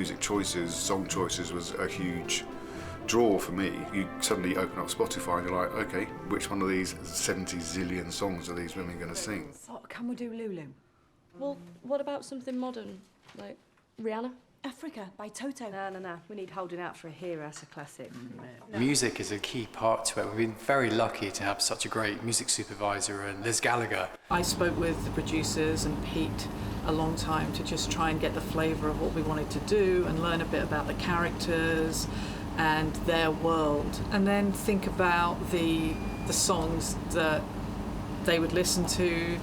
music choices, song choices was a huge draw for me. You suddenly open up Spotify and you're like, okay, which one of these 70 zillion songs are these women going to sing? So, can we do Lulu? Well, what about something modern, like Rihanna? Africa by Toto. No. We need Holding Out for a Hero. That's a classic. No. Music is a key part to it. We've been very lucky to have such a great music supervisor and Liz Gallagher. I spoke with the producers and Pete a long time to just try and get the flavour of what we wanted to do and learn a bit about the characters and their world, and then think about the songs that they would listen to,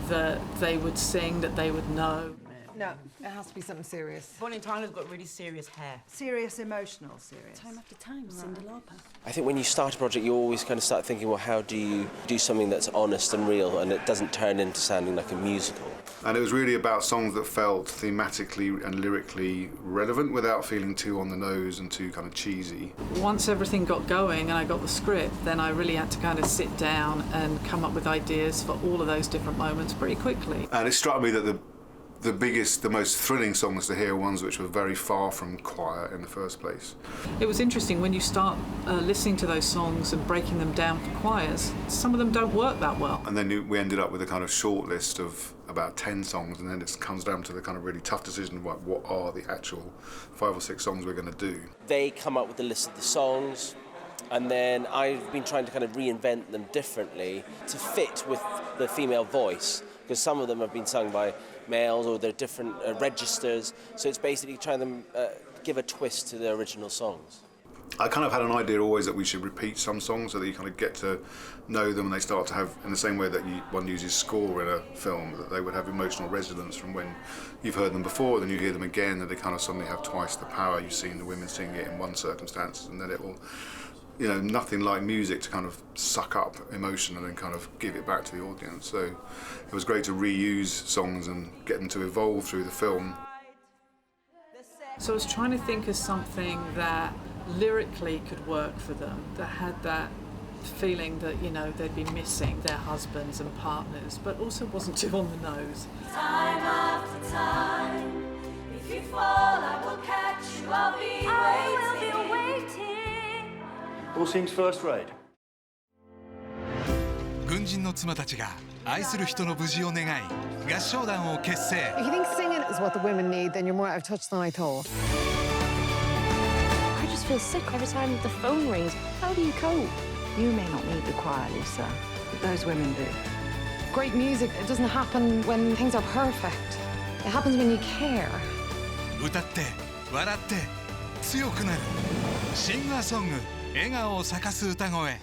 that they would sing, that they would know. No, it has to be something serious. Bonnie Tyler's got really serious hair. Serious, emotional, serious. Time after time, Cyndi Lauper. I think when you start a project, you always kind of start thinking, well, how do you do something that's honest and real and it doesn't turn into sounding like a musical? And it was really about songs that felt thematically and lyrically relevant without feeling too on the nose and too kind of cheesy. Once everything got going and I got the script, then I really had to kind of sit down and come up with ideas for all of those different moments pretty quickly. And it struck me that the biggest, the most thrilling songs to hear are ones which were very far from quiet in the first place. It was interesting when you start listening to those songs and breaking them down for choirs, some of them don't work that well. And then we ended up with a kind of short list of about 10 songs, and then it comes down to the kind of really tough decision of like, what are the actual 5 or 6 songs we're going to do. They come up with a list of the songs, and then I've been trying to kind of reinvent them differently to fit with the female voice, because some of them have been sung by males or they're different registers, so it's basically trying to give a twist to the original songs. I kind of had an idea always that we should repeat some songs so that you kind of get to know them and they start to have, in the same way that one uses score in a film, that they would have emotional resonance from when you've heard them before, then you hear them again, and they kind of suddenly have twice the power. You've seen the women sing it in one circumstance, and then it will, you know, nothing like music to kind of suck up emotion and then kind of give it back to the audience. So it was great to reuse songs and get them to evolve through the film. So I was trying to think of something that lyrically could work for them, that had that feeling that, you know, they'd be missing their husbands and partners, but also wasn't too on the nose. Time after time, if you fall, I will catch you, I will be waiting. All seems first rate. 軍人の妻たちが愛する人の無事を願い合唱団を結成 If you think singing is what the women need, then you're more out of touch than I thought. I just feel sick every time the phone rings. How do you cope? You may not need the choir, Lisa, but those women do. Great music, it doesn't happen when things are perfect. It happens when you care. 歌って笑って強くなるシンガーソング笑顔を咲かす歌声